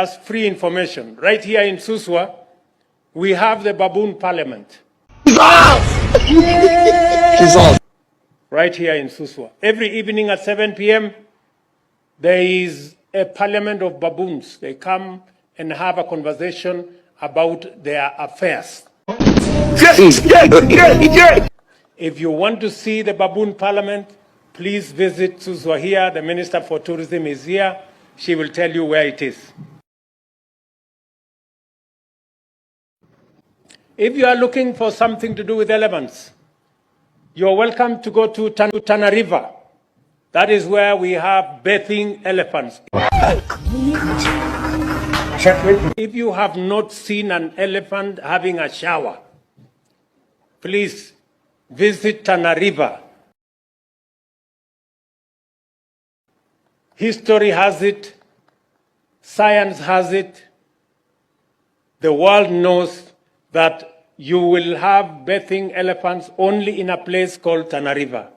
as free information. Right here in Suswa, we have the baboon parliament. Right here in Suswa. Every evening at 7 p.m., there is a parliament of baboons. They come and have a conversation about their affairs. If you want to see the baboon parliament, please visit Suswa here. The Minister for Tourism is here. She will tell you where it is. If you are looking for something to do with elephants, you're welcome to go to Tana River. That is where we have bathing elephants. If you have not seen an elephant having a shower, please visit Tana River. History has it, science has it, the world knows that you will have bathing elephants only in a place called Tana River.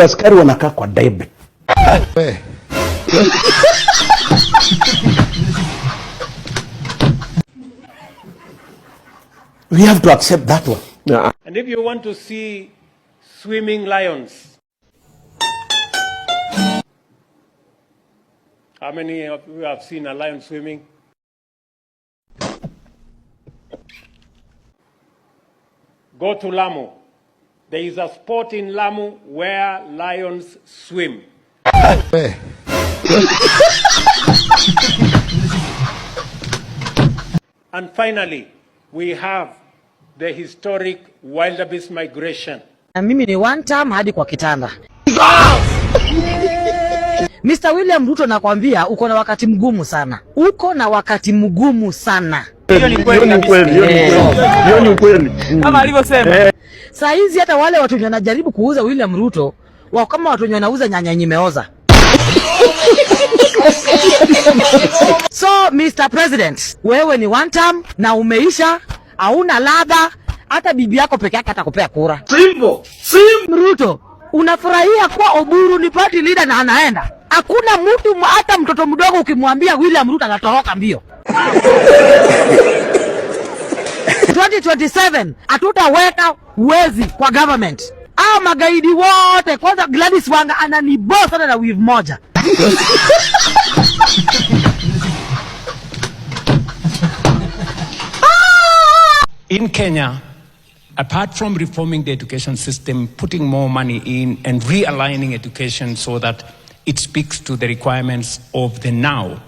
Askari wanakaa kwa debe. We have to accept that one. Yeah. And if you want to see swimming lions, how many of you have seen a lion swimming? Go to Lamu. There is a spot in Lamu where lions swim. And finally, we have the historic wildebeest migration. Na mimi ni one time hadi kwa kitanda. Mr. William Ruto, nakwambia uko na wakati mgumu sana. Uko na wakati mgumu sana. Hiyo ni kweli. Kama alivyosema. Saa hizi hata wale watu wanajaribu kuuza William Ruto, wao kama watu wanauza nyanya nyimeoza. So Mr. President, wewe ni one time na umeisha, hauna ladha, hata bibi yako peke yake atakupea kura. Simple. Ruto, unafurahia kwa Oburu ni party leader na anaenda. Hakuna mtu hata mtoto mdogo ukimwambia William Ruto anatoroka mbio. 2027 hatutaweka wezi kwa government. Magaidi wote, kwanza Gladys Wanga ananibosa sana na weave moja. In Kenya, apart from reforming the education system, putting more money in and realigning education so that it speaks to the requirements of the now,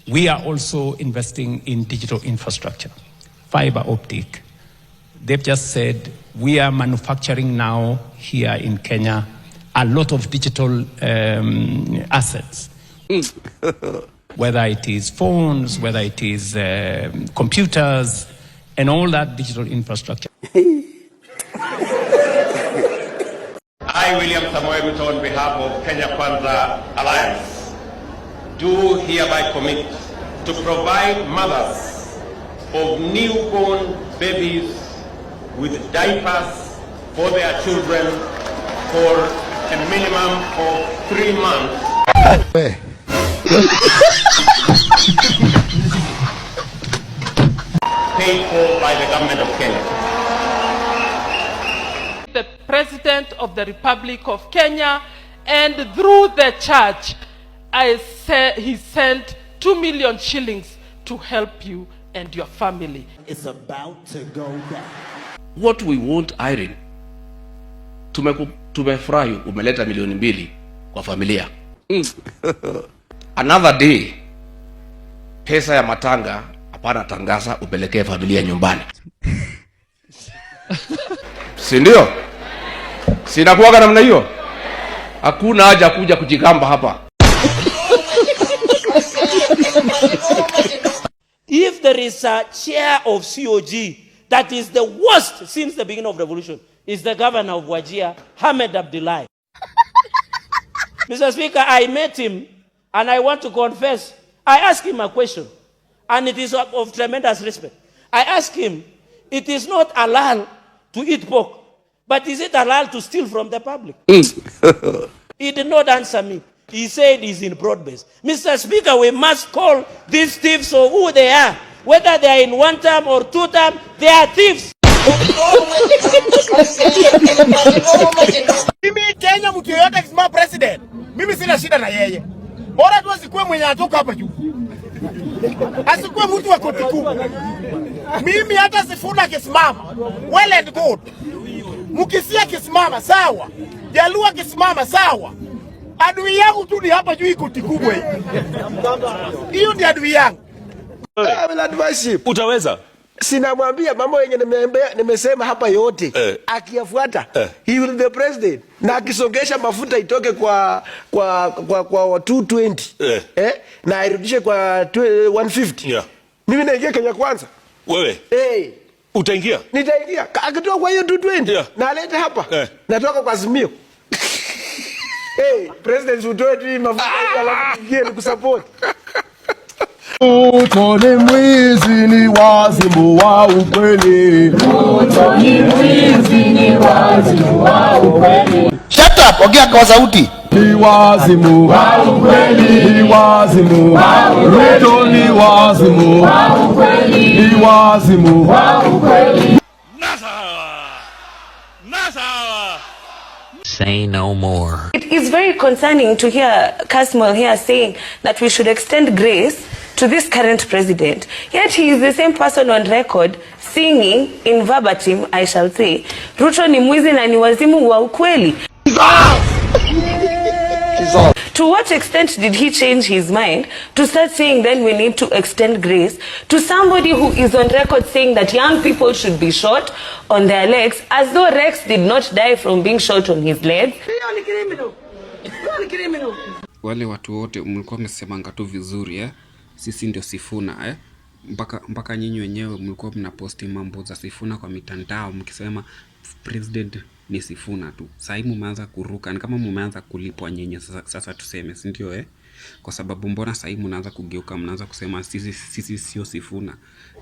we are also investing in digital infrastructure, fiber optic. They've just said we are manufacturing now here in Kenya a lot of digital assets, whether it is phones, whether it is computers, and all that digital infrastructure. I, William Samoei Ruto, on behalf of Kenya Kwanza Alliance, do hereby commit to provide mothers of newborn babies with diapers for their children for a minimum of 3 months. Paid for by the government of Kenya. The President of the Republic of Kenya, and through the church, he sent 2 million shillings to help you and your family. It's about to go down. What we want, Irene, tumefurahi umeleta milioni 2 kwa familia. Another day, pesa ya matanga hapana tangaza upelekee familia nyumbani. Si ndio? Sina kuaga namna hiyo. Hakuna haja kuja kujigamba hapa. If there is a chair of COG that is the worst since the beginning of the revolution, is the governor of Wajir, Ahmed Abdullahi. Mr. Speaker, I met him and I want to confess. I asked him a question and it is of tremendous respect. I asked him, it is not halal to eat pork, but is it halal to steal from the public? He did not answer me. He said he's in broad-based. Mr. Speaker, we must call these thieves for who they are. Whether they are in one term or two term, they are thieves. Mimi Kenya mtu yoyote akisimama president, mimi sina shida na yeye. Bora tu asikuwe mwenye atoka hapa juu. Asikuwe mtu wa koti kubwa. Mimi hata Sifuna akisimama, well and good. Mukisia akisimama sawa. Jaluo akisimama sawa. Adui yangu tu ni hapa juu koti kubwa hii. Hiyo ndio adui yangu. Utaweza? Sinamwambia mambo yenye nimesema hapa yote akiyafuata he will be the president, na akisongesha mafuta itoke kwa 220 na airudishe kwa 150. Mimi naingia Kenya Kwanza. Wewe utaingia? Nitaingia. Akitoka kwa hiyo 220 na alete hapa natoka kwa Azimio. President utoe tu mafuta alafu ingie kusupport. Ruto ni mwizi, ni wazimu wa ukweli. Ruto ni mwizi, ni wazimu wa ukweli. Shut up, ongea kwa sauti. Ni wazimu wa ukweli, ni wazimu wa ukweli. Ruto ni wazimu wa ukweli, ni wazimu wa ukweli. Say no more. It is very concerning to hear Kasmuel here saying that we should extend grace to this current president. Yet he is the same person on record singing in verbatim, I shall say, Ruto ni mwizi na ni wazimu wa ukweli. To what extent did he change his mind to start saying then we need to extend grace to somebody who is on record saying that young people should be shot on their legs, as though Rex did not die from being shot on his legs? Wale watu wote mlikuwa mmesemanga tu vizuri sisi ndio Sifuna mpaka nyinyi wenyewe mlikuwa mnaposti mambo za Sifuna kwa mitandao mkisema president ni Sifuna tu. Sasa hivi mmeanza kuruka, ni kama mmeanza kulipwa nyinyi sasa tuseme, si ndio Kwa sababu mbona sasa hivi mnaanza kugeuka, mnaanza kusema sisi sio Sifuna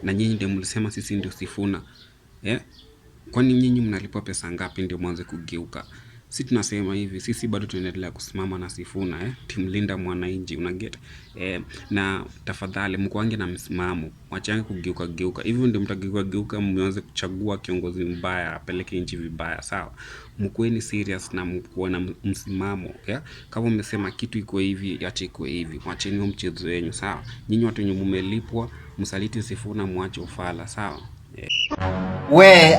na nyinyi ndio mlisema sisi ndio Sifuna. Kwani nyinyi mnalipwa pesa ngapi ndio mwanze kugeuka? Sisi tunasema hivi, sisi bado tunaendelea kusimama na Sifuna timlinda mwananchi, unaget? Na tafadhali mkuange na msimamo, wachange kugeuka. Hivyo ndio mtageuka mwanze kuchagua kiongozi mbaya apeleke nchi vibaya, sawa? Mkueni serious na mkuwe na msimamo, Kama mmesema kitu iko hivi, acha iko hivi. Wacheni mchezo wenu, sawa? Nyinyi watu wenye mmelipwa, msaliti Sifuna, muache ufala, sawa?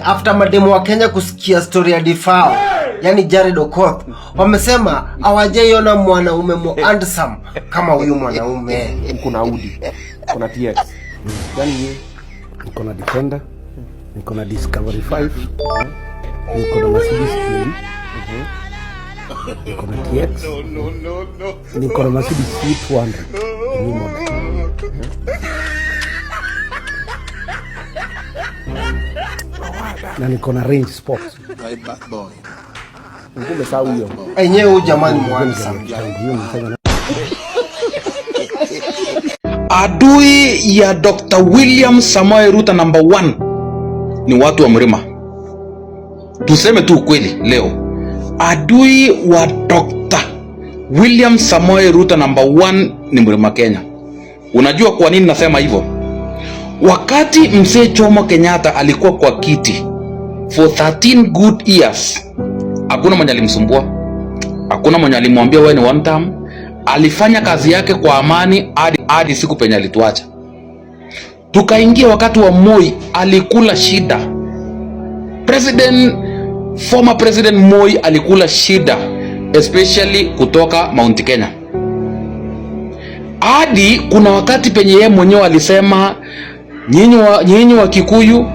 After mademo wa Kenya kusikia story ya Defao, yani Jared Okoth, wamesema hawajaiona mwanaume handsome kama huyu mwanaume. Kuna Audi, kuna TX. Yani niko na Defender, niko na Discovery 5, niko na Mercedes Benz, niko na TX, niko na Mercedes C200 new model. Na niko na Range Sports. Bad boy. Ngume sawa hiyo. Enyewe huyu jamani mwanza. Adui ya Dr. William Samoei Ruto number 1 ni watu wa Mlima. Tuseme tu ukweli leo. Adui wa Dr. William Samoei Ruto number 1 ni Mlima Kenya. Unajua kwa nini nasema hivyo? Wakati mzee Jomo Kenyatta alikuwa kwa kiti for 13 good years, hakuna mwenye alimsumbua, hakuna mwenye alimwambia wewe ni one term. Alifanya kazi yake kwa amani hadi siku penye alituacha. Tukaingia wakati wa Moi, alikula shida. Former President Moi alikula shida, especially kutoka Mount Kenya. Hadi kuna wakati penye yeye mwenyewe alisema nyinyi wa Kikuyu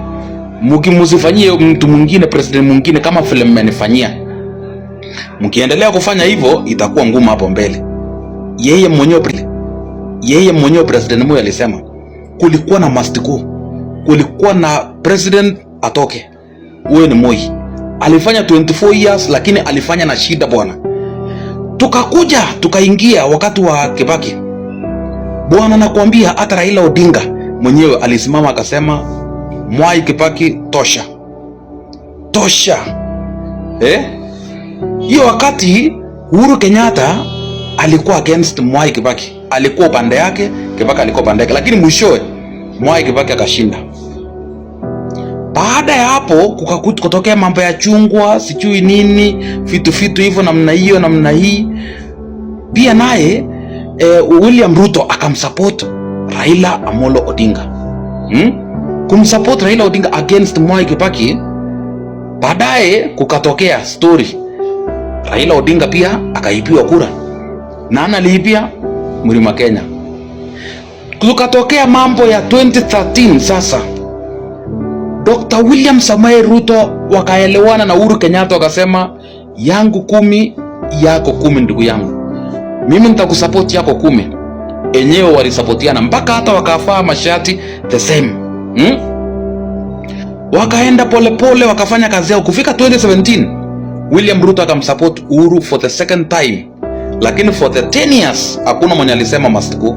mkimuzifanyie mtu mwingine, president mwingine kama vile mmenifanyia, mkiendelea kufanya hivyo itakuwa ngumu hapo mbele. Yeye mwenyewe president Moi alisema kulikuwa na must go, kulikuwa na president atoke. Huyo ni Moi, alifanya 24 years lakini alifanya na shida bwana. Tukaingia wakati wa Kibaki bwana, nakwambia hata Raila Odinga mwenyewe alisimama akasema Mwai Kibaki tosha. Hiyo wakati Uhuru Kenyatta alikuwa against Mwai Kibaki, alikuwa upande yake, Kibaki alikuwa upande yake, lakini mwishowe Mwai Kibaki akashinda. Baada ya hapo kutokea mambo ya chungwa, sijui nini, vitu hivyo namna hiyo namna hii. Pia naye William Ruto akamsupport Raila Amolo Odinga. Kumsupport Raila Odinga against Mwai Kibaki. Baadaye kukatokea story, Raila Odinga pia akaipiwa kura. Nani aliipia? Mlima Kenya. Kukatokea mambo ya 2013 sasa. Dr. William Samoei Ruto wakaelewana na Uhuru Kenyatta, wakasema yangu 10 yako 10 ndugu yangu. Mimi nitakusupport yako 10. Enyewe walisupportiana mpaka hata wakafaa mashati the same. Wakaenda pole wakafanya kazi yao. Kufika 2017 William Ruto akamsupport Uhuru for the second time. Lakini for the 10 years hakuna mwenye alisema must go.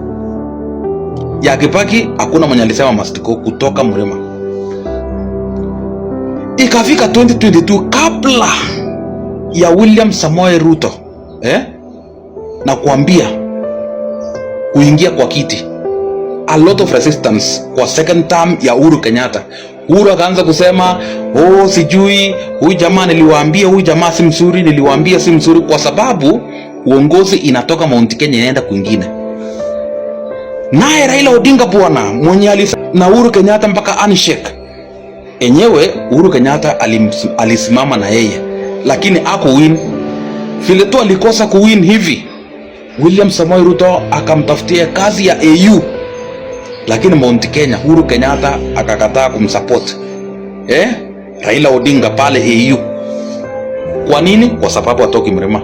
Ya Kibaki hakuna mwenye alisema must go kutoka Mlima. Ikafika 2022 kabla ya William Samoei Ruto na kuambia kuingia kwa kiti, a lot of resistance kwa second term ya Uhuru Kenyatta. Uhuru akaanza kusema sijui huyu jamaa niliwaambia huyu jamaa si mzuri, niliwaambia si mzuri, kwa sababu uongozi inatoka Mount Kenya inaenda kwingine. Naye Raila Odinga bwana mwenye na Uhuru Kenyatta mpaka handshake. Enyewe Uhuru Kenyatta alisimama na yeye, lakini hakuwin. Vile tu alikosa kuwin hivi, William Samoei Ruto akamtafutia kazi ya AU, lakini Mount Kenya Uhuru Kenyatta akakataa kumsupport Raila Odinga pale AU. Kwa nini? Kwa sababu atoki Mlima.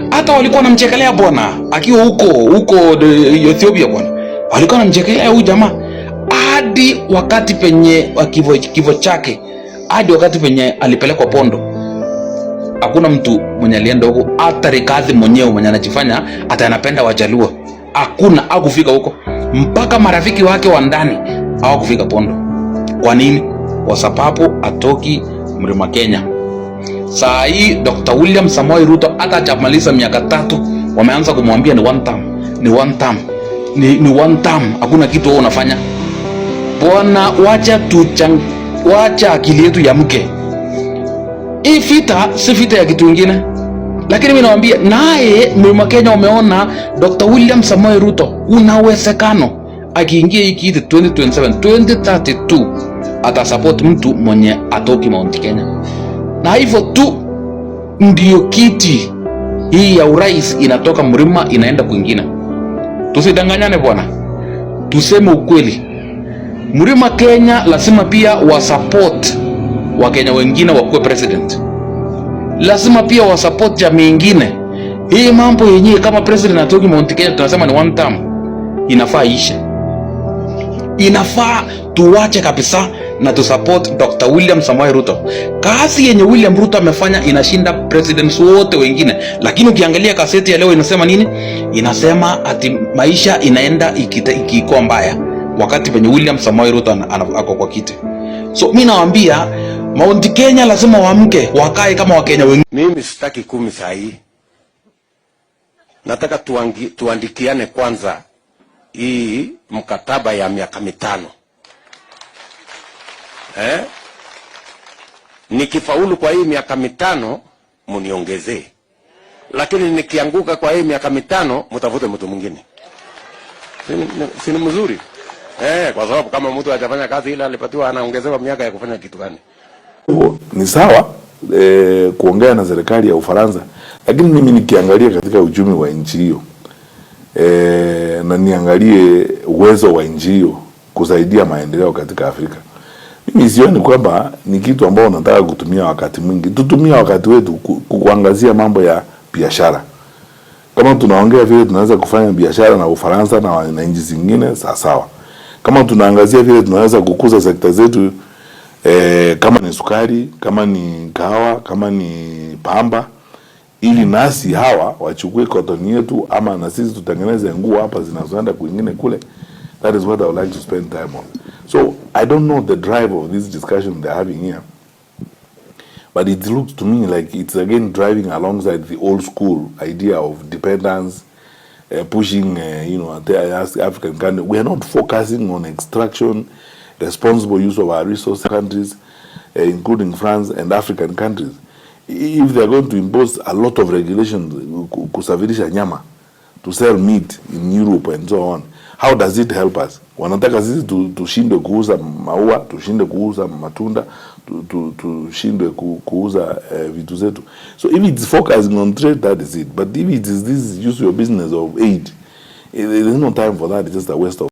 Hata walikuwa wanamchekelea bwana akiwa huko Ethiopia bwana. Walikuwa wanamchekelea huyu jamaa hadi wakati penye kifo chake, hadi wakati penye alipelekwa Pondo. Hakuna mtu mwenye alienda huko, hata Rikathi mwenyewe mwenye anajifanya hata anapenda Wajaluo. Hakuna, hakufika huko. Mpaka marafiki wake wa ndani hawakufika Pondo. Kwa nini? Kwa sababu atoki Mlima Kenya. Saa hii Dr. William Samoei Ruto hata hajamaliza miaka 3 wameanza kumwambia ni one term. Hakuna kitu wewe unafanya. Bwana, wacha akili yetu ya mke. Hii vita si vita ya kitu kingine. Lakini mimi nawaambia naye Mlima Kenya umeona Dr. William Samoei Ruto unawezekano akiingia hii kiti 2027 2032 atasupport mtu mwenye atoki Mount Kenya. Na hivyo tu ndio kiti hii ya urais inatoka Mlima inaenda kwingine. Tusidanganyane bwana. Tuseme ukweli. Mlima Kenya lazima pia wasupport Wakenya wengine wakuwe president. Lazima pia wasupport jamii nyingine. Hii mambo yenyewe kama president atoki Mount Kenya tunasema ni one term. Inafaa ishe. Inafaa tuwache kabisa na tusupport Dr. William Samoei Ruto. Kazi yenye William Ruto amefanya inashinda presidents wote wengine. Lakini ukiangalia kaseti ya leo inasema nini? Inasema ati maisha inaenda ikikuwa mbaya wakati penye William Samoei Ruto ako kwa kiti. So mimi nawaambia Mount Kenya lazima waamke, wakae kama Wakenya wengine. Mimi sitaki 10 saa hii. Nataka tuandikiane kwanza hii mkataba ya miaka 5. Nikifaulu kwa hii miaka 5 muniongezee. Lakini nikianguka kwa hii miaka 5 mtafute mtu mwingine. Si ni mzuri? Kwa sababu kama mtu hajafanya kazi ile alipatiwa anaongezewa miaka ya kufanya kitu gani? Ni sawa kuongea na serikali ya Ufaransa, lakini mimi nikiangalia katika uchumi wa nchi hiyo na niangalie uwezo wa nchi hiyo kusaidia maendeleo katika Afrika, mimi sioni kwamba ni kitu ambao nataka kutumia wakati mwingi. Tutumia wakati wetu kuangazia mambo ya biashara. Kama tunaongea vile tunaweza kufanya biashara na Ufaransa na nchi zingine sawa. Kama tunaangazia vile tunaweza kukuza sekta zetu, kama ni sukari, kama ni kahawa, kama ni pamba, ili nasi hawa wachukue cotton yetu ama na sisi tutengeneze nguo hapa zinazoenda kwingine kule. That is what I would like to spend time on. So I don't know the drive of this discussion they're having here, But it looks to me like it's again driving alongside the old school idea of dependence, pushing, the African country. We are not focusing on extraction, responsible use of our resource countries, including France and African countries. If they are going to impose a lot of regulations, kusafirisha nyama, to sell meat in Europe and so on, how does it help us? Wanataka sisi tushinde kuuza maua, tushinde kuuza matunda, tushinde kuuza vitu zetu. So if it's focusing on trade, that is it. But if it is this use your business of aid, there is no time for that. It's just a waste of